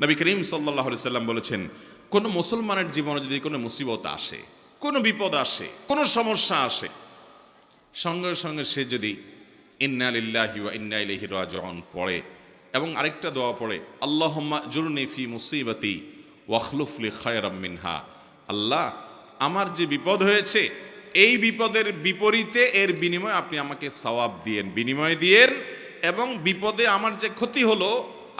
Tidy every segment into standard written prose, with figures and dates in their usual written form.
নবী করিম সাল্লাল্লাহু আলাইহি সাল্লাম বলেছেন, কোনো মুসলমানের জীবনে যদি কোনো মুসিবত আসে, কোনো বিপদ আসে, কোনো সমস্যা আসে, সঙ্গে সঙ্গে সে যদি ইন্না লিল্লাহি ওয়া ইন্না ইলাইহি রাজিউন পড়ে এবং আরেকটা দোয়া পড়ে, আল্লাহুম্মা জুরনি ফি মুসিবাতি ওয়াখলুফ লি খায়রাম মিনহা, আল্লাহ আমার যে বিপদ হয়েছে এই বিপদের বিপরীতে এর বিনিময়ে আপনি আমাকে সওয়াব দিয়েন, বিনিময় দিয়েন, এবং বিপদে আমার যে ক্ষতি হলো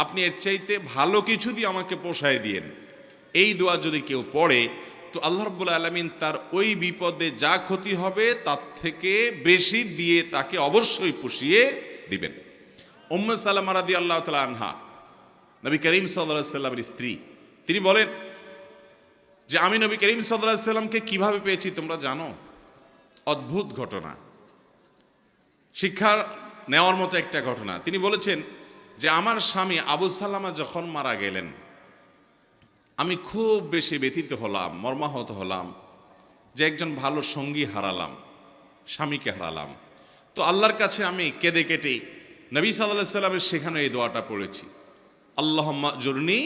আপনি এর চাইতে ভালো কিছু দিয়ে আমাকে পোষায় দিয়েন। এই দোয়া যদি কেউ পড়ে তো আল্লাহ রাব্বুল আলামিন তার ওই বিপদে যা ক্ষতি হবে তার থেকে বেশি দিয়ে তাকে অবশ্যই পুষিয়ে দিবেন। উম্মে সালামা রাদিয়াল্লাহু তাআলা আনহা, নবী করিম সাল্লাল্লাহু আলাইহি সাল্লামের স্ত্রী, তিনি বলেন যে আমি নবী করিম সাল্লাল্লাহু আলাইহি সাল্লামকে কিভাবে পেয়েছি তোমরা জানো? অদ্ভুত ঘটনা, শিক্ষা নেওয়ার মতো একটা ঘটনা। তিনি বলেছেন যে আমার স্বামী আবু সালামা যখন মারা গেলেন আমি খুব বেশি ব্যথিত হলাম, মর্মাহত হলাম যে একজন ভালো সঙ্গী হারালাম, স্বামীকে হারালাম। তো আল্লাহর কাছে আমি কেঁদে কেটে নবী সাল্লাল্লাহু আলাইহি সাল্লামের শেখানো এই দোয়াটা পড়েছি, আল্লাহুম্মা জুরনি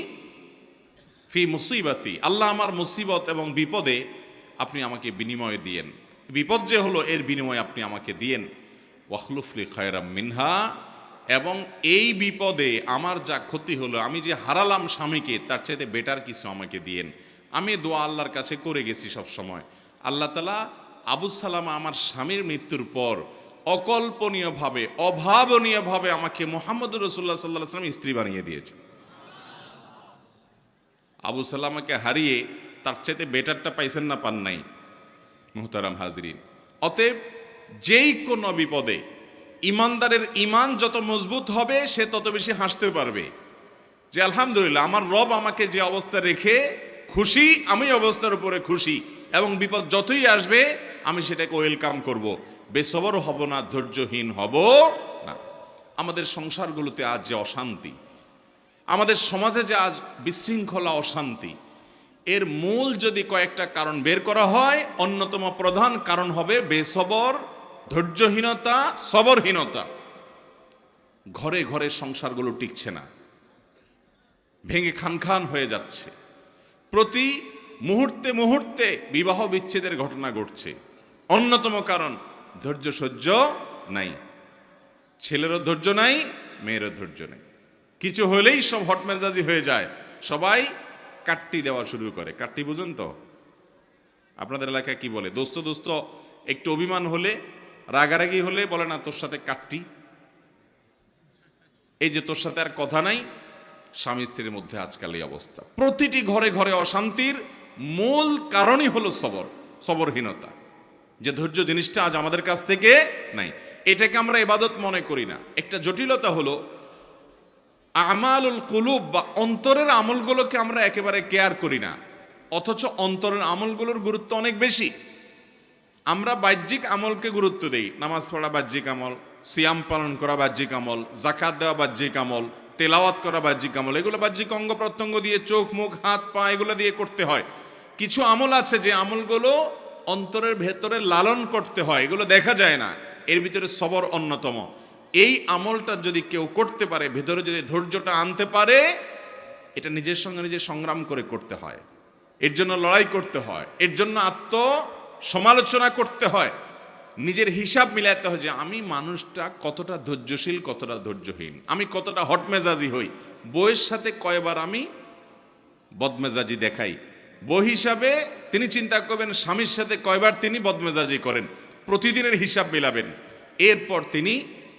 ফি মুসিবাতি, আল্লাহ আমার মুসিবত এবং বিপদে আপনি আমাকে বিনিময় দিয়েন, বিপদ যে হলো এর বিনিময় আপনি আমাকে দিয়েন, ওয়াখলুফ লি খায়রাম মিনহা, এবং এই বিপদে আমার যা ক্ষতি হলো, আমি যে হারালাম স্বামীকে, তার চাইতে বেটার কিছু আমাকে দিয়েন। আমি দোয়া আল্লাহর কাছে করে গেছি সব সময়। আল্লাহ তাআলা আবু সালামা আমার স্বামীর মৃত্যুর পর অকল্পনীয়ভাবে, অভাবনীয়ভাবে আমাকে মুহাম্মদুর রাসূলুল্লাহ সাল্লাল্লাহু আলাইহি ওয়াসাল্লাম স্ত্রী বানিয়ে দিয়েছে। আবু সালামাকে হারিয়ে তার চাইতে বেটারটা পাইছেন না, পান নাই? মুহতারাম হাজরিন, অতএব যেই কোনো বিপদে ইমানদারের ইমান যত মজবুত হবে সে তত বেশি হাসতে পারবে যে আলহামদুলিল্লাহ আমার রব আমাকে যে অবস্থা রেখে খুশি, আমি অবস্থার উপরে খুশি, এবং বিপদ যতই আসবে আমি সেটাকে ওয়েলকাম করব, বেসবর হব না, ধৈর্যহীন হব না। আমাদের সংসারগুলোতে আজ যে অশান্তি, আমাদের সমাজে যে আজ বিশৃঙ্খলা, অশান্তি, এর মূল যদি কয়েকটা কারণ বের করা হয়, অন্যতম প্রধান কারণ হবে বেসবর, ধৈর্যহীনতা, সবরহীনতা। ঘরে ঘরে সংসারগুলো টিকছে না, ভেঙে খান খান হয়ে যাচ্ছে, প্রতি মুহূর্তে মুহূর্তে বিবাহ বিচ্ছেদের ঘটনা ঘটছে। অন্যতম কারণ ধৈর্য সহ্য নাই, ছেলেরও ধৈর্য নাই, মেয়েরও ধৈর্য নেই, কিছু হলেই সব হটমেজাজি হয়ে যায়, সবাই কাট্টি দেওয়া শুরু করে। কাট্টি বুঝেন তো? আপনাদের এলাকায় কি বলে? দোস্ত দোস্ত একটু অভিমান হলে, রাগারাগি হলে বলে না তোর সাথে কাট্টি, এই যে তোর সাথে আর কথা নাই। স্বামী স্ত্রীর মধ্যে আজকাল এই অবস্থা, প্রতিটি ঘরে ঘরে অশান্তির মূল কারণই হলো সবরহীনতা, যে ধৈর্য জিনিসটা আজ আমাদের কাছ থেকে নাই। এটাকে আমরা ইবাদত মনে করি না। একটা জটিলতা হলো আমালুল কুলুব বা অন্তরের আমলগুলোকে আমরা একেবারে কেয়ার করি না, অথচ অন্তরের আমলগুলোর গুরুত্ব অনেক বেশি। আমরা বাহ্যিক আমলকে গুরুত্ব দেই, নামাজ পড়া বাহ্যিক আমল, সিয়াম পালন করা বাহ্যিক আমল, যাকাত দেওয়া বাহ্যিক আমল, তেলাওয়াত করা বাহ্যিক আমল, এগুলো বাহ্যিক অঙ্গ প্রত্যঙ্গ দিয়ে, চোখ মুখ হাত পা এগুলো দিয়ে করতে হয়। কিছু আমল আছে যে আমলগুলো অন্তরের ভেতরে লালন করতে হয়, এগুলো দেখা যায় না, এর ভিতরে সবর অন্যতম। এই আমলটা যদি কেউ করতে পারে, ভেতরে যদি ধৈর্যটা আনতে পারে, এটা নিজের সঙ্গে নিজে সংগ্রাম করে করতে হয়, এর জন্য লড়াই করতে হয়, এর জন্য সমালোচনা করতে হয়, নিজের হিসাব মিলাতে হয় যে আমি মানুষটা কতটা ধৈর্যশীল, কতটা ধৈর্যহীন, আমি কতটা হটমেজাজি হই, বউয়ের সাথে কয়বার আমি বদমেজাজি দেখাই, বউ হিসাবে তিনি চিন্তা করবেন স্বামীর সাথে কয়বার তিনি বদমেজাজি করেন, প্রতিদিনের হিসাব মিলাবেন, এরপর তিনি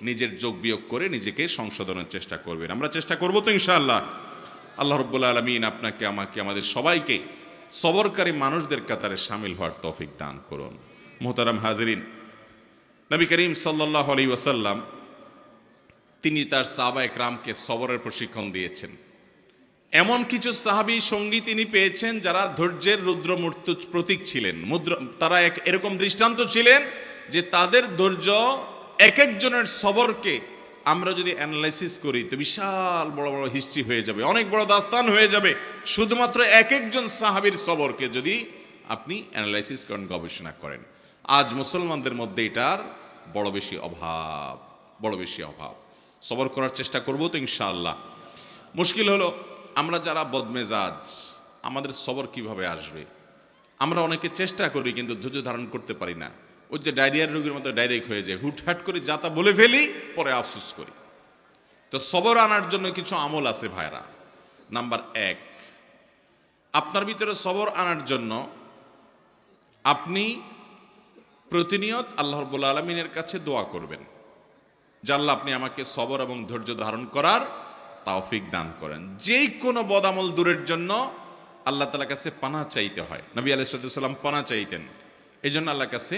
নিজের যোগ বিয়োগ করে নিজেকে সংশোধনের চেষ্টা করবেন। আমরা চেষ্টা করবো তো ইনশাআল্লাহ। আল্লাহ রাব্বুল আলামিন আপনাকে, আমাকে, আমাদের সবাইকে সবরকারী মানুষদের কাতারে শামিল হওয়ার তৌফিক দান করুন। মুহতারাম হাজিরিন, নবী করিম সাল্লাল্লাহু আলাইহি ওয়াসাল্লাম তিনি তার সাহাবায়ে কেরামকে সবরের প্রশিক্ষণ দিয়েছেন। এমন কিছু সাহাবী সঙ্গী তিনি পেয়েছেন যারা ধৈর্যের রুদ্রমূর্ত প্রতীক ছিলেন, তারা এরকম দৃষ্টান্ত ছিলেন যে তাদের ধৈর্য, এক একজনের সবরকে আমরা যদি অ্যানালাইসিস করি তো বিশাল বড় বড় হিস্ট্রি হয়ে যাবে, অনেক বড় দাস্তান হয়ে যাবে, শুধুমাত্র এক একজন সাহাবীর সবরকে যদি আপনি অ্যানালাইসিস করেন, গবেষণা করেন। আজ মুসলমানদের মধ্যে এটার বড় বেশি অভাব। সবর করার চেষ্টা করবো তো ইনশাআল্লাহ। মুশকিল হলো আমরা যারা বদমেজাজ, আমাদের সবর কিভাবে আসবে? আমরা অনেকে চেষ্টা করি কিন্তু ধৈর্য ধারণ করতে পারি না। ওই যে ডায়রিয়ার রোগীর মতো ডাইরেক্ট হয়ে যায়, হুটহাট করে যা তা বলে ফেলি, পরে আফসোস করি। তো সবর আনার জন্য কিছু আমল আছে ভাইরা। নাম্বার 1, আপনার ভিতরে সবর আনার জন্য আপনি প্রতিনিয়ত আল্লাহ রাব্বুল আলামিনের কাছে দোয়া করবেন যে আল্লাহ আপনি আমাকে সবর এবং ধৈর্য ধারণ করার তৌফিক দান করেন। যেই কোনো বদামল দূরের জন্য আল্লাহ তাআলার কাছে পানাহ চাইতে হয়। নবী আলাইহিস সালাম পানাহ চাইতেন, এই জন্য আল্লাহর কাছে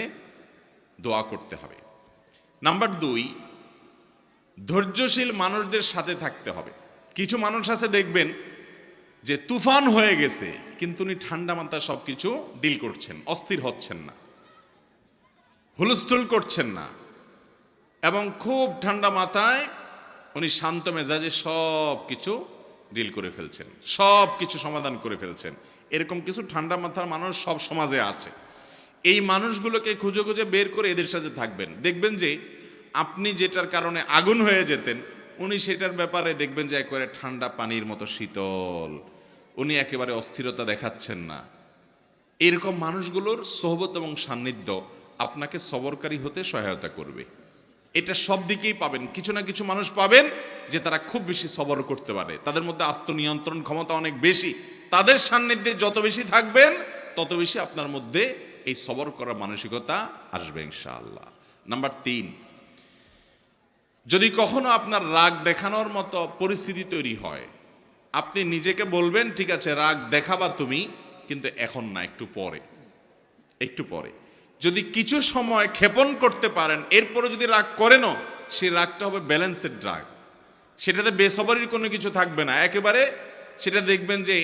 দোয়া করতে হবে। নাম্বার 2, ধৈর্যশীল মানুষদের সাথে থাকতে হবে। কিছু মানুষ আছে দেখবেন যে তুফান হয়ে গেছে, কিন্তু উনি ঠান্ডা মাথায় সব কিছু ডিল করছেন, অস্থির হচ্ছেন না, হুলস্থুল করছেন না, এবং খুব ঠান্ডা মাথায় উনি শান্ত মেজাজে সব কিছু ডিল করে ফেলছেন, সব কিছু সমাধান করে ফেলছেন। এরকম কিছু ঠান্ডা মাথার মানুষ সব সমাজে আছে। এই মানুষগুলোকে খুঁজে খুঁজে বের করে এদের সাথে থাকবেন। দেখবেন যে আপনি যেটার কারণে আগুন হয়ে যেতেন, উনি সেটার ব্যাপারে দেখবেন যে একেবারে ঠান্ডা পানির মতো শীতল, উনি একেবারে অস্থিরতা দেখাচ্ছেন না। এরকম মানুষগুলোর সোহবত এবং সান্নিধ্য আপনাকে সবরকারী হতে সহায়তা করবে। এটা সব দিকেই পাবেন। কিছু না কিছু মানুষ পাবেন যে তারা খুব বেশি সবর করতে পারে, তাদের মধ্যে আত্মনিয়ন্ত্রণ ক্ষমতা অনেক বেশি। তাদের সান্নিধ্যে যত বেশি থাকবেন তত বেশি আপনার মধ্যে এই সবর করার মানসিকতা আসবে ইনশাআল্লাহ। নাম্বার 3, যদি কখনো আপনার রাগ দেখানোর মতো পরিস্থিতি তৈরি হয়, আপনি নিজেকে বলবেন ঠিক আছে রাগ দেখাবা তুমি, কিন্তু এখন না, একটু পরে, একটু পরে। যদি কিছু সময় ক্ষেপণ করতে পারেন, এরপরে যদি রাগ করেনও, সেই রাগটা হবে ব্যালেন্সের রাগ, সেটাতে বেসবরির কোনো কিছু থাকবে না, একেবারে সেটা দেখবেন যে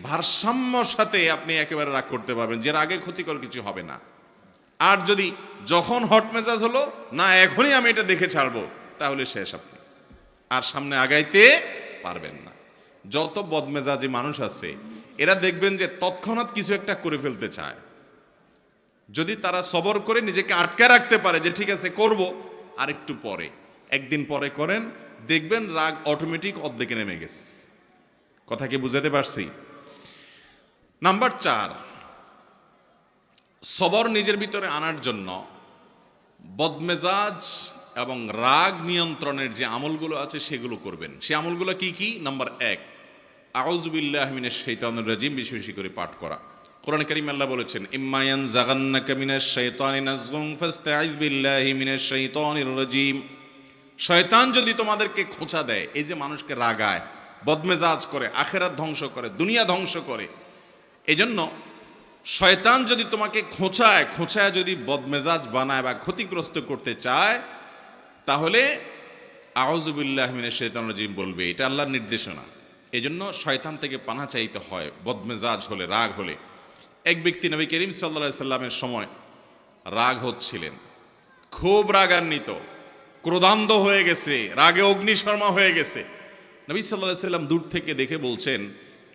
ভারসাম্যর সাথে আপনি একেবারে রাগ করতে পারবেন, যে রাগে ক্ষতিকর কিছু হবে না। আর যদি যখন হট মেজাজ হলো না এখনই আমি এটা দেখে ছাড়বো, তাহলে শেষ, আপনি আর সামনে আগাইতে পারবেন না। যত বদমেজাজি মানুষ আছে এরা দেখবেন যে তৎক্ষণাৎ কিছু একটা করে ফেলতে চায়। যদি তারা সবর করে নিজেকে আটকে রাখতে পারে যে ঠিক আছে করব, আর একটু পরে, একদিন পরে করেন, দেখবেন রাগ অটোমেটিক অর্ধেকে নেমে গেছে। কথা কি বুঝাতে পারছি? নাম্বার 4, সবর নিজের ভিতরে আনার জন্য বদমেজাজ এবং রাগ নিয়ন্ত্রণের যে আমলগুলো আছে সেগুলো করবেন। সে আমলগুলো কি কি? নাম্বার 1, আউযু বিল্লাহি মিনাশ শাইতানির রাজিম, বেশি বেশি করে পাঠ করা। কোরআন কারীম আল্লাহ বলেছেন ইম্মা ইয়ানজাগান্নাকা মিনাশ শাইতানি নাজগুন ফাস্তাইয বিল্লাহি মিনাশ শাইতানির রাজিম। শয়তান যদি তোমাদেরকে খোঁচা দেয়, এই যে মানুষকে রাগায়, বদমেজাজ করে, আখিরাত ধ্বংস করে, দুনিয়া ধ্বংস করে, এজন্য শয়তান যদি তোমাকে খোঁচায় যদি বদমেজাজ বানায় বা ক্ষতিগ্রস্ত করতে চায়, তাহলে আউযু বিল্লাহি মিনাশ শাইতানির রাজিম বলবে। এটা আল্লাহর নির্দেশনা। এজন্য শয়তান থেকে পানাহ চাইতে হয় বদমেজাজ হলে, রাগ হলে। এক ব্যক্তি নবী করিম সাল্লাল্লাহু আলাইহি সাল্লামের সময় রাগ হচ্ছিলেন, খুব রাগান্বিত, ক্রোধান্ধ হয়ে গেছে, রাগে অগ্নিশর্মা হয়ে গেছে। নবী সাল্লাল্লাহু আলাইহি সাল্লাম দূর থেকে দেখে বলছেন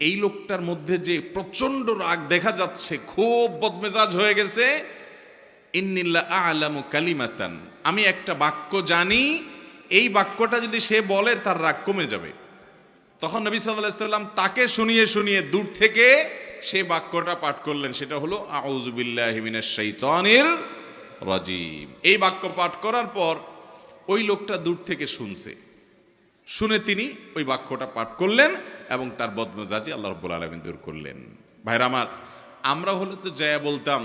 এই লোকটার মধ্যে যে প্রচন্ড রাগ দেখা যাচ্ছে, খুব বদমেজাজ হয়ে গেছে, ইন্নিল্লা আ'লামু কালিমাতান, আমি একটা বাক্য জানি, এই বাক্যটা যদি সে বলে তার রাগ কমে যাবে। তখন নবী সাল্লাল্লাহু আলাইহি সাল্লাম তাকে শুনিয়ে শুনিয়ে দূর থেকে সেই বাক্যটা পাঠ করলেন, সেটা হলো আউযু বিল্লাহি মিনাশ শাইতানির রাজিম। এই বাক্য পাঠ করার পর ওই লোকটা দূর থেকে শুনে তিনি ওই বাক্যটা পাঠ করলেন এবং তার বদমেজাজি আল্লাহ রাব্বুল আলামিন দূর করলেন। ভাইরা আমার, আমরা হলে তো যায়া বলতাম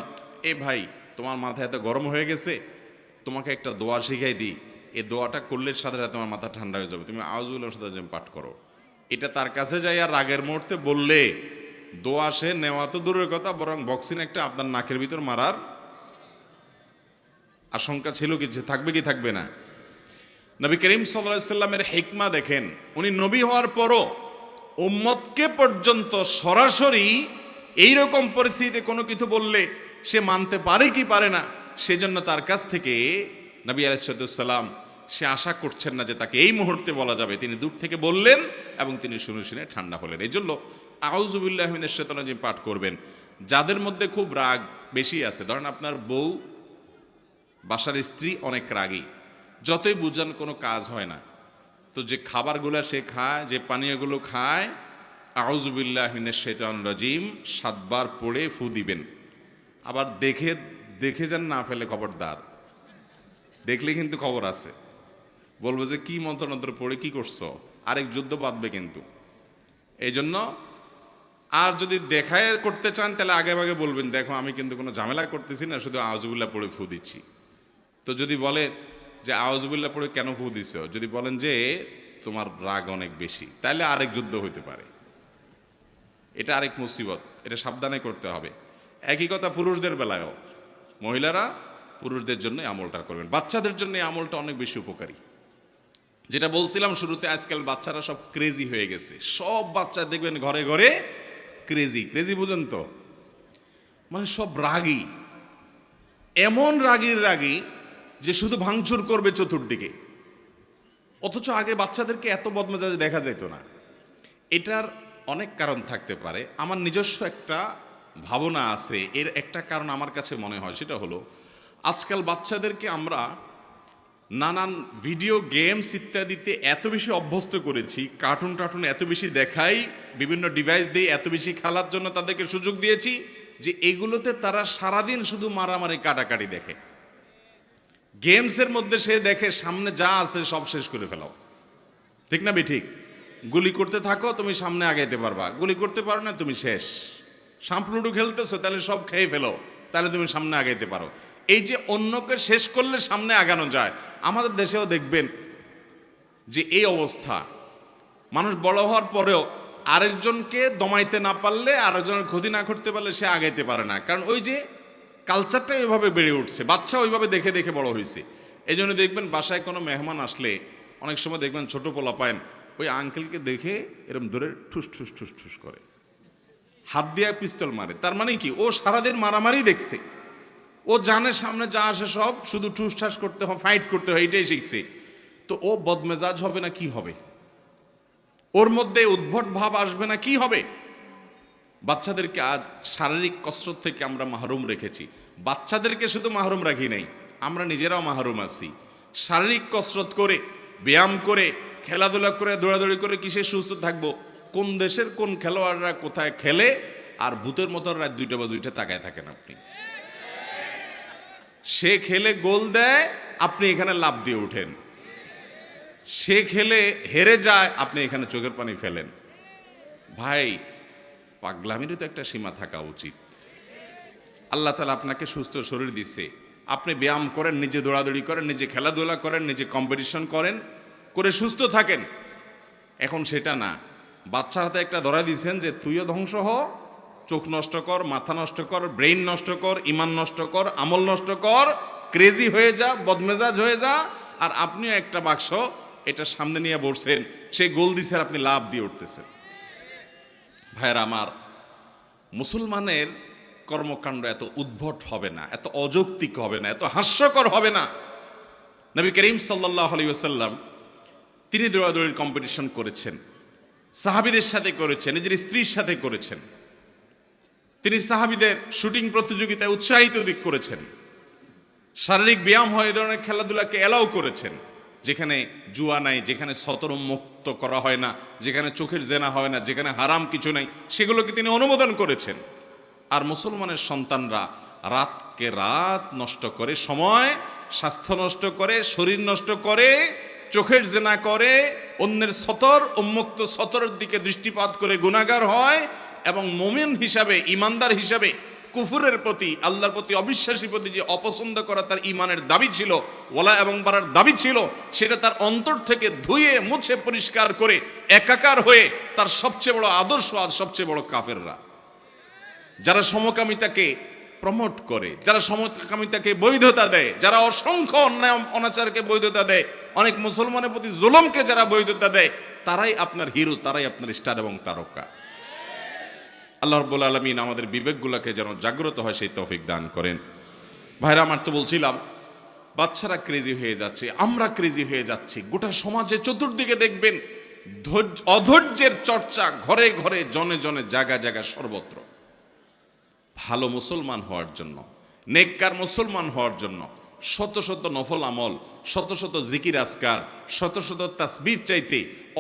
এ ভাই তোমার মাথা এত গরম হয়ে গেছে, তোমাকে একটা দোয়া শিখাই দিই, এই দোয়াটা করলে সাথে সাথে তোমার মাথা ঠান্ডা হয়ে যাবে, তুমি আউযু বিল্লাহির সাথে পাঠ করো। এটা তার কাছে যাই আর রাগের মুহূর্তে বললে দোয়া সে নেওয়া তো দূরের কথা, বরং বক্সিন একটা আপনার নাকের ভিতর মারার আশঙ্কা ছিল, কি থাকবে কি থাকবে না। নবী করিম সাল্লাল্লাহু আলাইহি সাল্লামের হিকমা দেখেন, উনি নবী হওয়ার পরও উম্মতকে পর্যন্ত সরাসরি এইরকম পরিস্থিতিতে কোনো কিছু বললে সে মানতে পারে কি পারে না, সেজন্য তার কাছ থেকে নবী আলাইহিস সালাম সে আশা করছেন না যে তাকে এই মুহূর্তে বলা যাবে, তিনি দূর থেকে বললেন এবং তিনি শুনে শুনে ঠান্ডা হলেন। এই জন্য আউযু বিল্লাহি মিনাশ শাইতানির রাজিম পাঠ করবেন। যাদের মধ্যে খুব রাগ বেশি আছে, ধরেন আপনার বউ, বাসার স্ত্রী অনেক রাগী, যতই বুঝান কোনো কাজ হয় না, তো যে খাবারগুলো সে খায়, যে পানীয়গুলো খায়, আউযু বিল্লাহি মিনাশ শাইতানির রাজিম 7 বার পড়ে ফু দিবেন। আবার দেখে দেখে যেন না ফেলে, খবরদার। দেখলে কিন্তু খবর আছে, বলবো যে কি মন্ত্রণন্ত্র পড়ে কি করছো, আরেক যুদ্ধ বাঁধবে কিন্তু। এই জন্য আর যদি দেখায় করতে চান তাহলে আগে আগে বলবেন, দেখো আমি কিন্তু কোনো ঝামেলা করতেছি না, শুধু আউযুবিল্লাহ পড়ে ফু দিচ্ছি। তো যদি বলে যে আউযুবিল্লাহ পড়ে কেন ফু দিছ, যদি বলেন যে তোমার রাগ অনেক বেশি, তাহলে আরেক যুদ্ধ হইতে পারে। এটা আরেক মুসিবত, এটা সাবধানে করতে হবে। একই কথা পুরুষদের বেলায়ও, মহিলারা পুরুষদের জন্য আমলটা করবেন। বাচ্চাদের জন্য এই আমলটা অনেক বেশি উপকারী। যেটা বলছিলাম শুরুতে, আজকাল বাচ্চারা সব ক্রেজি হয়ে গেছে। সব বাচ্চা দেখবেন ঘরে ঘরে ক্রেজি। ক্রেজি বুঝেন তো, মানে সব রাগী, এমন রাগী যে শুধু ভাঙচুর করবে চতুর্দিকে। অথচ আগে বাচ্চাদেরকে এত বদমেজাজে দেখা যেত না। এটার অনেক কারণ থাকতে পারে। আমার নিজস্ব একটা ভাবনা আছে। এর একটা কারণ আমার কাছে মনে হয়, সেটা হলো আজকাল বাচ্চাদেরকে আমরা নানান ভিডিও গেমস ইত্যাদিতে এত বেশি অভ্যস্ত করেছি, কার্টুন এত বেশি দেখাই, বিভিন্ন ডিভাইস দিয়ে এত বেশি খেলার জন্য তাদেরকে সুযোগ দিয়েছি যে এগুলোতে তারা সারাদিন শুধু মারামারি কাটাকাটি দেখে। গেমসের মধ্যে সে দেখে সামনে যা আছে সব শেষ করে ফেলাও, ঠিক না ঠিক? গুলি করতে থাকো, তুমি সামনে আগাইতে পারবা। গুলি করতে পারো না, তুমি শেষ। সাম্পলুডু খেলতেছো, তাহলে সব খেয়ে ফেলো, তাহলে তুমি সামনে আগাইতে পারো। এই যে অন্যকে শেষ করলে সামনে আগানো যায়, আমাদের দেশেও দেখবেন যে এই অবস্থা। মানুষ বড় হওয়ার পরেও আরেকজনকে দমাইতে না পারলে, আরেকজনের ক্ষতি না করতে পারলে সে আগাইতে পারে না। কারণ ওই যে কালচারটা ওইভাবে বেড়ে উঠছে, বাচ্চা ওইভাবে দেখে দেখে বড় হয়েছে। এই জন্য দেখবেন বাসায় কোনো মেহমান আসলে অনেক সময় দেখবেন ছোট পোলা পায়েন ওই আঙ্কেলকে দেখে এরকম ধরে ঠুস ঠুস ঠুস ঠুস করে, হাত দিয়ে পিস্তল মারে। তার মানে কি, ও সারাদিন মারামারি দেখছে, ও জানে সামনে যা আসে সব শুধু ঠুস ঠাস করতে হয়, ফাইট করতে হয়, এটাই শিখছে। তো ও বদমেজাজ হবে না কি হবে? ওর মধ্যে উদ্ভট ভাব আসবে না কি হবে? বাচ্চাদেরকে আজ শারীরিক কসরত থেকে আমরা মাহরুম রেখেছি। বাচ্চাদেরকে শুধু মাহরুম রাখি নাই, আমরা নিজেরাও মাহরুম আছি। শারীরিক কসরত করে, ব্যায়াম করে, খেলাধুলা করে, দৌড়াদৌড়ি করে কিসে সুস্থ থাকবো? কোন দেশের কোন খেলোয়াড়রা কোথায় খেলে, আর ভূতের মতো রাত 2টা বা 2টা তাকায় থাকেন আপনি। সে খেলে গোল দেয়, আপনি এখানে লাফ দিয়ে উঠেন। সে খেলে হেরে যায়, আপনি এখানে চোখের পানি ফেলেন। ভাই, পাগলামিরও তো একটা সীমা থাকা উচিত। আল্লাহ তাআলা আপনাকে সুস্থ শরীর দিচ্ছে, আপনি ব্যায়াম করেন, নিজে দৌড়াদৌড়ি করেন, নিজে খেলাধুলা করেন, নিজে কম্পিটিশন করেন, করে সুস্থ থাকেন। এখন সেটা না, বাচ্চার হাতে একটা ধরা দিয়েছেন যে তুইও ধ্বংস হ, চোখ নষ্ট কর, মাথা নষ্ট কর, ব্রেইন নষ্ট কর, ইমান নষ্ট কর, আমল নষ্ট কর, ক্রেজি হয়ে যা, বদমেজাজ হয়ে যা। আর আপনিও একটা বাক্স এটা সামনে নিয়ে বসছেন, সেই গোল দিছেন, আপনি লাভ দিয়ে উঠতেছেন। ভাইয়েরা আমার, মুসলমানের কর্মকাণ্ড এত উদ্ভট হবে না, এত অযৌক্তিক হবে না, এত হাস্যকর হবে না। নবী করিম সাল্লাল্লাহু আলাইহি ওয়াসাল্লাম তিনি দৌড়াদৌড়ির কম্পিটিশন করেছেন, সাহাবীদের সাথে করেছেন, নিজের স্ত্রীর সাথে করেছেন। তিনি সাহাবীদের শুটিং প্রতিযোগিতায় উৎসাহিত করেছেন। শারীরিক ব্যায়াম হয়, এই ধরনের খেলাধুলাকে এলাও করেছেন। যেখানে জুয়া নাই, যেখানে সতর মুক্ত করা হয় না, যেখানে চোখের জেনা হয় না, যেখানে হারাম কিছু নাই, সেগুলোকে তিনি অনুমোদন করেছেন। আর মুসলমানের সন্তানরা রাতকে রাত নষ্ট করে, সময়, স্বাস্থ্য নষ্ট করে, শরীর নষ্ট করে, চোখের জেনা করে, অন্যের সতর উন্মুক্ত সতরের দিকে দৃষ্টিপাত করে গুনাহগার হয়, এবং মুমিন হিসাবে, ইমানদার হিসাবে কুফুরের প্রতি, আল্লাহর প্রতি, অবিশ্বাসীর প্রতি যে অপছন্দ করা তার ইমানের দাবি ছিল, ওয়ালা এবং বারার দাবি ছিল, সেটা তার অন্তর থেকে ধুয়ে মুছে পরিষ্কার করে একাকার হয়ে তার সবচেয়ে বড় আদর্শ আজ সবচেয়ে বড় কাফেররা, যারা সমকামিতাকে প্রমোট করে, যারা সমকামিতাকে বৈধতা দেয়, যারা অসংখ্য অন্যায় অনাচারকে বৈধতা দেয়, অনেক মুসলমানের প্রতি জুলুমকে যারা বৈধতা দেয়, তারাই আপনার হিরো, তারাই আপনার স্টার এবং তারকা। আল্লাহ রাব্বুল আলামিন আমাদের বিবেকগুলোকে যেন জাগ্রত হয় সেই তৌফিক দান করেন। ভাইরা আমার, তো বলছিলাম বাচ্চারা ক্রেজি হয়ে যাচ্ছে, আমরা ক্রেজি হয়ে যাচ্ছি। গোটা সমাজে চতুর্দিকে দেখবেন অধৈর্যের চর্চা, ঘরে ঘরে, জনে জনে, জায়গা জায়গা, সর্বত্র। ভালো মুসলমান হওয়ার জন্য, নেককার মুসলমান হওয়ার জন্য শত শত নফল আমল, শত শত জিকির আজকার, শত শত তাসবিহ চাইতে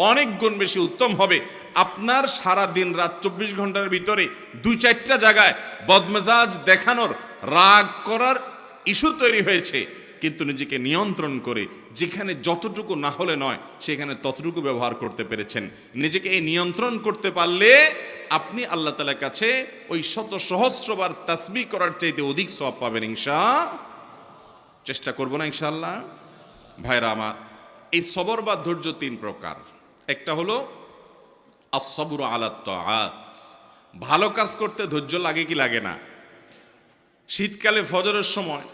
অনেক গুণ বেশি উত্তম হবে আপনার সারা দিন রাত 24 ঘন্টার ভিতরে 2-4টা জায়গায় বদমেজাজ দেখানোর, রাগ করার ইস্যু তৈরি হয়েছে, কিন্তু নিজেকে নিয়ন্ত্রণ করে যেখানে যতটুকু না হলে নয় সেখানে ততটুকু ব্যবহার করতে পেরেছেন। নিজেকে এই নিয়ন্ত্রণ করতে পারলে আপনি আল্লাহ তাআলার কাছে ওই শত সহস্রবার তাসবিহ করার চাইতে অধিক সওয়াব পাবেন চেষ্টা করব না ইনশাআল্লাহ। ভাইরা আমার, এই সবর বা ধৈর্য 3 প্রকার। একটা হলো আস-সবরু আলা তাআত, ভালো কাজ করতে ধৈর্য লাগে কি লাগে না? শীতকালে ফজরের সময়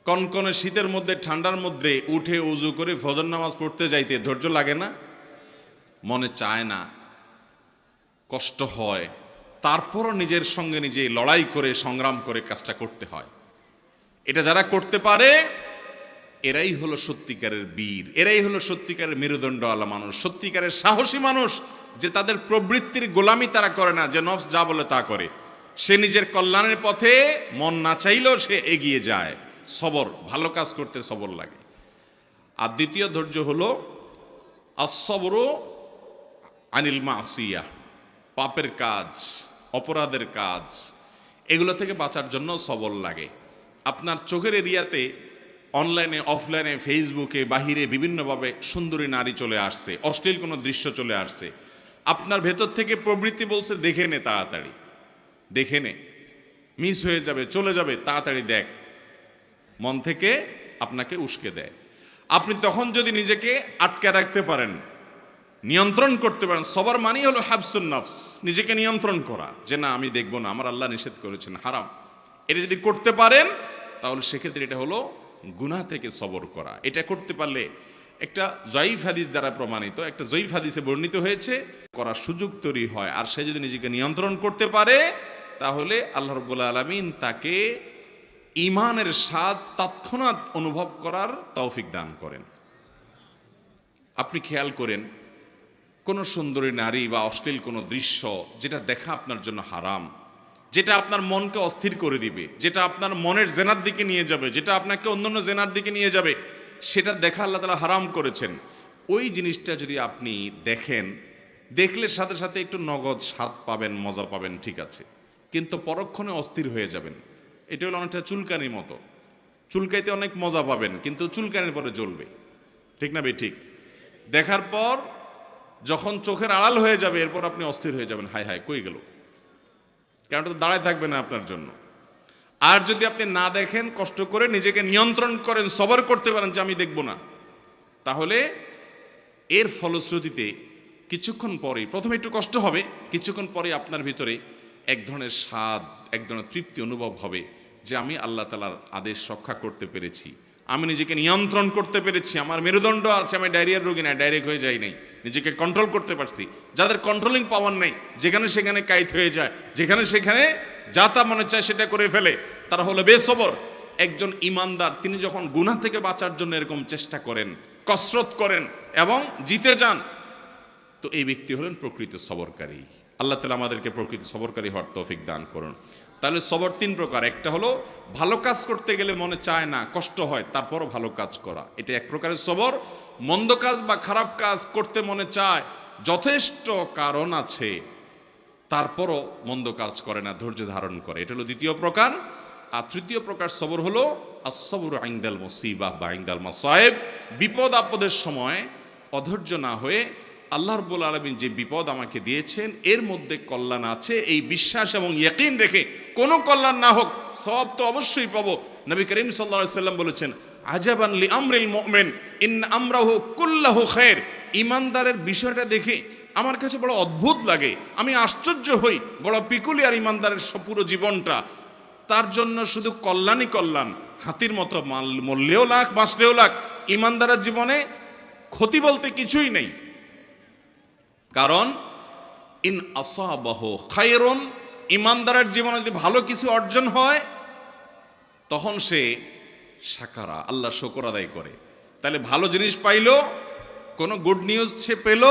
কনকনে শীতের মধ্যে, ঠান্ডার মধ্যে উঠে উজু করে ফজর নামাজ পড়তে যাইতে ধৈর্য লাগে না? মনে চায় না, কষ্ট হয়, তারপরও নিজের সঙ্গে নিজে লড়াই করে সংগ্রাম করে কাজটা করতে হয়। এটা যারা করতে পারে এরাই হলো সত্যিকারের বীর, এরাই হলো সত্যিকারের মেরুদণ্ডওয়ালা মানুষ, সত্যিকারের সাহসী মানুষ, যে তাদের প্রবৃত্তির গোলামি তারা করে না, যে নফস যা বলে তা করে। সে নিজের কল্যাণের পথে মন না চাইলেও সে এগিয়ে যায়। সবর, ভালো কাজ করতে সবর লাগে। আর দ্বিতীয় ধৈর্য হলো আস-সবরু আনিল মাসিয়া, পাপের কাজ, অপরাধের কাজ, এগুলো থেকে বাঁচার জন্য সবর লাগে। আপনার চোখের এরিয়াতে অনলাইনে, অফলাইনে, ফেসবুকে, বাহিরে বিভিন্নভাবে সুন্দরী নারী চলে আসছে, অশ্লীল কোনো দৃশ্য চলে আসছে। আপনার ভেতর থেকে প্রবৃত্তি বলছে দেখে নে, তাড়াতাড়ি দেখে নে, মিস হয়ে যাবে, চলে যাবে, তাড়াতাড়ি দেখ। মন থেকে আপনাকে উস্কে দেয়। আপনি তখন যদি নিজেকে আটকে রাখতে পারেন, নিয়ন্ত্রণ করতে পারেন, সবার মানেই হলো হাবসুন নফস, নিজেকে নিয়ন্ত্রণ করা, যে না আমি দেখবো না, আমার আল্লাহ নিষেধ করেছেন হারাম। এটা যদি করতে পারেন তাহলে সেক্ষেত্রে এটা হলো গুনাহ থেকে সবর করা। এটা করতে পারলে একটা জয়ীফ হাদিস দ্বারা প্রমাণিত, একটা জয়ীফ হাদিসে বর্ণিত হয়েছে, করার সুযোগ তৈরি হয়। আর সে যদি নিজেকে নিয়ন্ত্রণ করতে পারে তাহলে আল্লাহ রাব্বুল আলামিন তাকে ঈমানের স্বাদ তৎক্ষণাৎ অনুভব করার তৌফিক দান করেন। আপনি খেয়াল করেন, কোনো সুন্দরী নারী বা অশ্লীল কোনো দৃশ্য যেটা দেখা আপনার জন্য হারাম, যেটা আপনার মনকে অস্থির করে দিবে, যেটা আপনার মনের জেনার দিকে নিয়ে যাবে, যেটা আপনাকে অন্যান্য জেনার দিকে নিয়ে যাবে, সেটা দেখা আল্লাহ তাআলা হারাম করেছেন। ওই জিনিসটা যদি আপনি দেখেন, দেখলে সাথে সাথে একটু নগদ স্বাদ পাবেন, মজা পাবেন, ঠিক আছে, কিন্তু পরক্ষণে অস্থির হয়ে যাবেন। এটা হলো অনেকটা চুলকানির মতো, চুলকাইতে অনেক মজা পাবেন কিন্তু চুলকানির পরে জ্বলবে, ঠিক না? ঠিক। দেখার পর যখন চোখের আড়াল হয়ে যাবে এরপর আপনি অস্থির হয়ে যাবেন, হায় হায় কই গেল, কারণ তো দাঁড়ায় থাকবে না আপনার জন্য। আর যদি আপনি না দেখেন, কষ্ট করে নিজেকে নিয়ন্ত্রণ করেন, সবর করতে পারেন যে আমি দেখব না, তাহলে এর ফলশ্রুতিতে কিছুক্ষণ পরে, প্রথমে একটু কষ্ট হবে, কিছুক্ষণ পরে আপনার ভিতরে এক ধরনের স্বাদ, এক ধরনের তৃপ্তি অনুভব হবে যে আমি আল্লাহ তাআলার আদেশ রক্ষা করতে পেরেছি, আমি নিজেকে নিয়ন্ত্রণ করতে পেরেছি, আমার মেরুদণ্ড আছে, আমি ডায়রিয়ার রোগী না, ডাইরেক্ট হয়ে যাই নাই, নিজেকে কন্ট্রোল করতে পারছি। যাদের কন্ট্রোলিং পাওয়ার নেই, যেখানে সেখানে কাইত হয়ে যায়, যেখানে সেখানে যা তা মনে চায় সেটা করে ফেলে, তারা হলো বেসবর। একজন ইমানদার তিনি যখন গুনাহ থেকে বাঁচার জন্য এরকম চেষ্টা করেন, কসরত করেন এবং জিতে যান, তো এই ব্যক্তি হলেন প্রকৃত সবরকারী। আল্লাহ তাআলা আমাদেরকে প্রকৃত সবরকারী হওয়ার তৌফিক দান করুন। তাহলে সবর 3 প্রকার। একটা হলো ভালো কাজ করতে গেলে মনে চায় না, কষ্ট হয়, তারপরও ভালো কাজ করা, এটা এক প্রকারের সবর। মন্দ কাজ বা খারাপ কাজ করতে মনে চায়, যথেষ্ট কারণ আছে, তারপরও মন্দ কাজ করে না, ধৈর্য ধারণ করে, এটা হলো দ্বিতীয় প্রকার। আর তৃতীয় প্রকার সবর হলো আস-সবরু ইনদাল মুসিবাহ বা ইনদাল মাসায়েব, বিপদ আপদের সময় অধৈর্য না হয়ে আল্লাহ রাব্বুল আলামিন যে বিপদ আমাকে দিয়েছেন এর মধ্যে কল্যাণ আছে, এই বিশ্বাস এবং ইয়াকিন রেখে কোনো কল্যাণ না হোক, সওয়াব তো অবশ্যই পাবো। নবী করিম সাল্লাল্লাহু আলাইহি সাল্লাম বলেছেন, আজাবান লি আমরিল মুমিন ইন আমরাহু কুল্লাহু খায়র। ইমানদারের বিষয়টা দেখে আমার কাছে বড় অদ্ভুত লাগে, আমি আশ্চর্য হই, বড় পিকুলিয়ার ইমানদারের পুরো জীবনটা, তার জন্য শুধু কল্যাণই কল্যাণ, হাতির মতো মরলেও লাখ, বাঁচলেও লাখ, ইমানদারের জীবনে ক্ষতি বলতে কিছুই নেই। কারণ ইন আসাবাহু খায়রুন, ইমানদারের জীবনে যদি ভালো কিছু অর্জন হয় তখন সে শাকারা, আল্লাহ শুকর আদায় করে। তাহলে ভালো জিনিস পাইলো, কোনো গুড নিউজ সে পেল,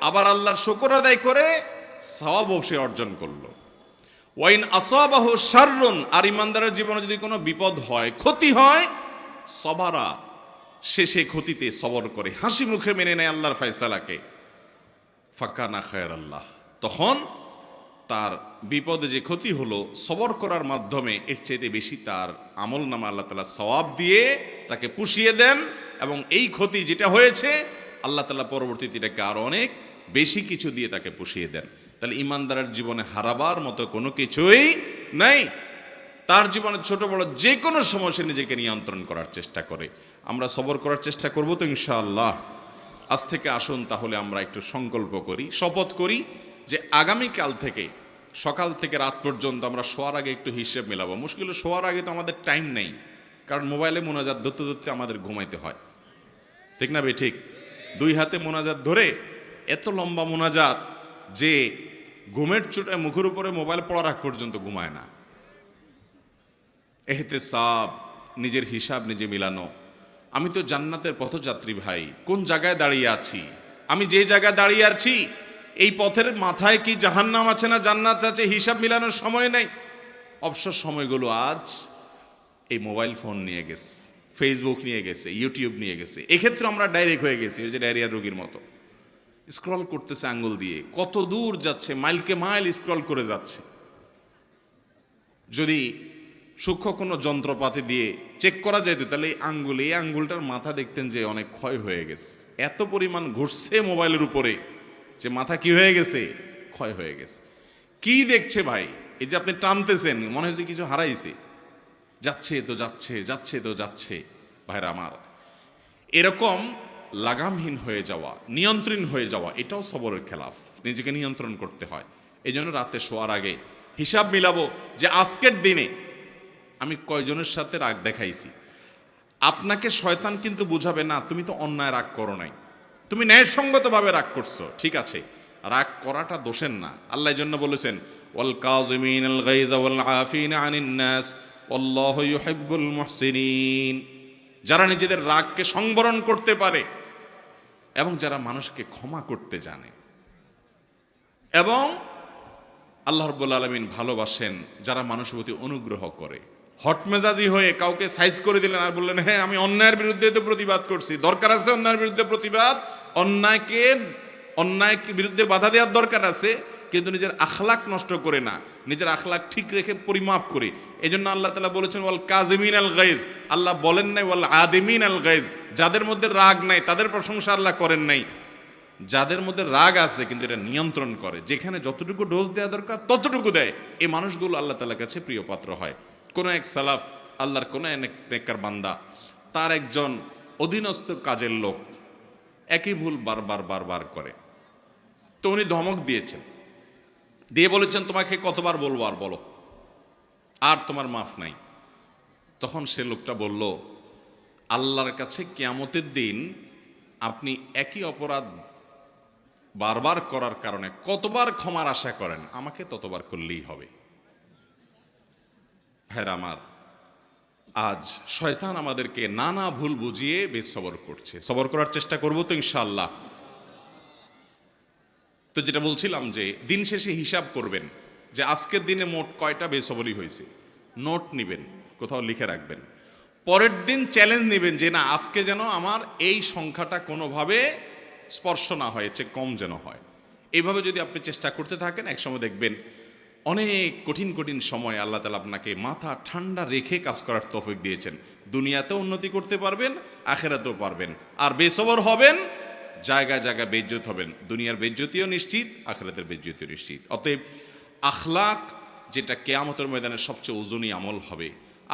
আবার আল্লাহর শুকর আদায় করে সওয়াবও সে অর্জন করলো। ওয়াইন আসাবাহু শাররুন, আর ইমানদারের জীবনে যদি কোনো বিপদ হয়, ক্ষতি হয়, সবারা, সে সেই ক্ষতিতে সবর করে, হাসি মুখে মেনে নেয় আল্লাহর ফয়সালাকে। ফাকানা খায়রাল্লাহ, তখন তার বিপদে যে ক্ষতি হলো সবর করার মাধ্যমে এর চাইতে বেশি তার আমল নামা আল্লাহ তাআলা সওয়াব দিয়ে তাকে পুষিয়ে দেন, এবং এই ক্ষতি যেটা হয়েছে আল্লাহ তাআলা পরবর্তীতে এটাকে আরো অনেক বেশি কিছু দিয়ে তাকে পুষিয়ে দেন। তাহলে ইমানদারের জীবনে হারাবার মতো কোনো কিছুই নাই। তার জীবনে ছোট বড় যে কোনো সমস্যা নিজেকে নিয়ন্ত্রণ করার চেষ্টা করে। আমরা সবর করার চেষ্টা করব তো ইনশাআল্লাহ। আজ থেকে আসুন তাহলে আমরা একটু সংকল্প করি, শপথ করি যে আগামীকাল থেকে সকাল থেকে রাত পর্যন্ত আমরা শোয়ার আগে একটু হিসেব মেলাবো। মুশকিল শোয়ার আগে তো আমাদের টাইম নেই, কারণ মোবাইলে মোনাজাত ধরতে ধরতে আমাদের ঘুমাইতে হয়, ঠিক না ভাই? ঠিক। দুই হাতে মোনাজাত ধরে এত লম্বা মোনাজাত যে ঘুমের চোটে মুখের উপরে মোবাইল পড়ার আগ পর্যন্ত ঘুমায় না। এহতেসাব, নিজের হিসাব নিজে মিলানো। আমি তো জান্নাতের পথযাত্রী ভাই, কোন জায়গায় দাঁড়িয়ে আছি? আমি যে জায়গায় দাঁড়িয়ে আছি এই পথের মাথায় কি জাহান্নাম আছে না জান্নাত আছে? হিসাব মিলানোর সময় নেই। অবসর সময়গুলো আজ এই মোবাইল ফোন নিয়ে গেছে, ফেসবুক নিয়ে গেছে, ইউটিউব নিয়ে গেছে। এক্ষেত্রে আমরা ডাইরেক্ট হয়ে গেছি ওই যে ডায়রিয়ার রোগীর মতো, স্ক্রল করতেছে আঙ্গুল দিয়ে, কত দূর যাচ্ছে, মাইলকে মাইল স্ক্রল করে যাচ্ছে। যদি সূক্ষ্ম কোনো যন্ত্রপাতি দিয়ে চেক করা যেত তাহলে এই আঙ্গুলটার মাথা দেখতেন যে অনেক ক্ষয় হয়ে গেছে। এত পরিমাণ ঘুরছে মোবাইলের উপরে যে মাথা কি হয়ে গেছে, ক্ষয় হয়ে গেছে। কি দেখছে ভাই? এই যে আপনি টানতেছেন, মনে হচ্ছে কিছু হারাইছে, যাচ্ছে তো যাচ্ছে, যাচ্ছে তো যাচ্ছে। ভাইরা আমার, এরকম লাগামহীন হয়ে যাওয়া, নিয়ন্ত্রণ হয়ে যাওয়া, এটাও সবরের খেলাফ। নিজেকে নিয়ন্ত্রণ করতে হয়। এই জন্য রাতে শোয়ার আগে হিসাব মিলাবো যে আজকের দিনে আমি কয়জনের সাথে রাগ দেখাইছি। আপনাকে শয়তান কিন্তু বুঝাবে না তুমি তো অন্যায় রাগ করো নাই, তুমি ন্যায়সঙ্গতভাবে রাগ করছো, ঠিক আছে। রাগ করাটা দোষের না। আল্লাহ এই জন্য বলেছেন ওয়াল কাযিমিনাল গায়যা ওয়াল আফিনা আনিন নাস আল্লাহু ইউহিব্বুল মুহসিনিন। যারা নিজেদের রাগকে সংবরণ করতে পারে এবং যারা মানুষকে ক্ষমা করতে জানে, এবং আল্লাহ রাব্বুল আলামিন ভালোবাসেন যারা মানুষের প্রতি অনুগ্রহ করে। হটমেজাজি হয়ে কাউকে সাইজ করে দিলেন আর বললেন হ্যাঁ আমি অন্যায়ের বিরুদ্ধে তো প্রতিবাদ করছি, দরকার আছে অন্যায়ের বিরুদ্ধে প্রতিবাদ, অন্যায় বিরুদ্ধে বাধা দেওয়ার দরকার আছে, কিন্তু নিজের আখলাক নষ্ট করে না, নিজের আখলাক ঠিক রেখে পরিমাপ করি। এই জন্য আল্লাহ তাআলা বলেছেন ওয়াল কাযিমিন আল গায়জ। আল্লাহ বলেন নাই ওয়াল আদিমিন আল গায়জ, যাদের মধ্যে রাগ নাই তাদের প্রশংসা আল্লাহ করেন নাই। যাদের মধ্যে রাগ আছে কিন্তু এটা নিয়ন্ত্রণ করে, যেখানে যতটুকু ডোজ দেওয়া দরকার ততটুকু দেয়, এই মানুষগুলো আল্লাহ তাআলার কাছে প্রিয় পাত্র হয়। কোন এক সালাফ, আল্লাহর কোন এক নেককার বান্দা, তার একজন অধীনস্থ কাজের লোক একই ভুল বারবার করে, তো উনি ধমক দিয়েছেন, দিয়ে বলেছেন তোমাকে কতবার বলবো আর বলো, আর তোমার মাফ নাই। তখন সে লোকটা বলল আল্লাহর কাছে কিয়ামতের দিন আপনি একই অপরাধ বারবার করার কারণে কতবার ক্ষমার আশা করেন, আমাকে ততবার করলেই হবে। ভাইরা আমার, আজ শয়তান আমাদেরকে নানা ভুল বুঝিয়ে বেসবর করছে। সবর করার চেষ্টা করব তো ইনশাআল্লাহ। তো যেটা বলছিলাম যে দিন শেষে হিসাব করবেন যে আজকের দিনে মোট কয়টা বেসবরি হয়েছে, নোট নিবেন, কোথাও লিখে রাখবেন। পরের দিন চ্যালেঞ্জ নেবেন যে না আজকে যেন আমার এই সংখ্যাটা কোনোভাবে স্পর্শ না হয়েছে, কম যেন হয়। এইভাবে যদি আপনি চেষ্টা করতে থাকেন একসময় দেখবেন অনেক কঠিন কঠিন সময় আল্লাহ তাআলা আপনাকে মাথা ঠান্ডা রেখে কাজ করার তৌফিক দিয়েছেন। দুনিয়াতেও উন্নতি করতে পারবেন, আখিরাতেও পারবেন। আর বেসবর হবেন, জায়গায় জায়গায় বেইজ্জত হবেন, দুনিয়ার বেইজ্জতিও নিশ্চিত, আখিরাতের বেইজ্জতিও নিশ্চিত। অতএব আখলাক যেটা কিয়ামতের ময়দানে সবচেয়ে ওজনী আমল হবে,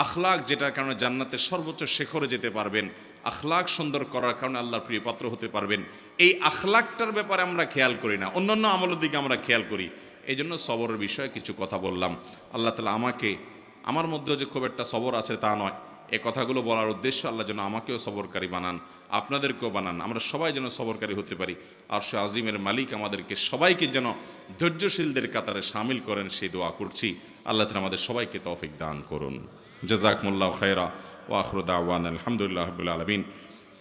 আখলাক যেটার কারণে জান্নাতের সর্বোচ্চ শিখরে যেতে পারবেন, আখলাক সুন্দর করার কারণে আল্লাহর প্রিয় পাত্র হতে পারবেন, এই আখলাকটার ব্যাপারে আমরা খেয়াল করি না, অন্যান্য আমলের দিকে আমরা খেয়াল করি। এই জন্য সবরের বিষয়ে কিছু কথা বললাম। আল্লাহ তাআলা আমাকে, আমার মধ্যেও যে খুব একটা সবর আছে তা নয়, এ কথাগুলো বলার উদ্দেশ্য আল্লাহ যেন আমাকেও সবরকারী বানান, আপনাদেরকেও বানান, আমরা সবাই যেন সবরকারী হতে পারি। আর সে আজিমের মালিক আমাদেরকে সবাইকে যেন ধৈর্যশীলদের কাতারে শামিল করেন, সেই দোয়া করছি। আল্লাহ তাআলা আমাদের সবাইকে তৌফিক দান করুন। জাযাকুমুল্লাহু খায়রা ওয়া আখিরু দাওয়ানা আলহামদুলিল্লাহি রাব্বিল আলামিন।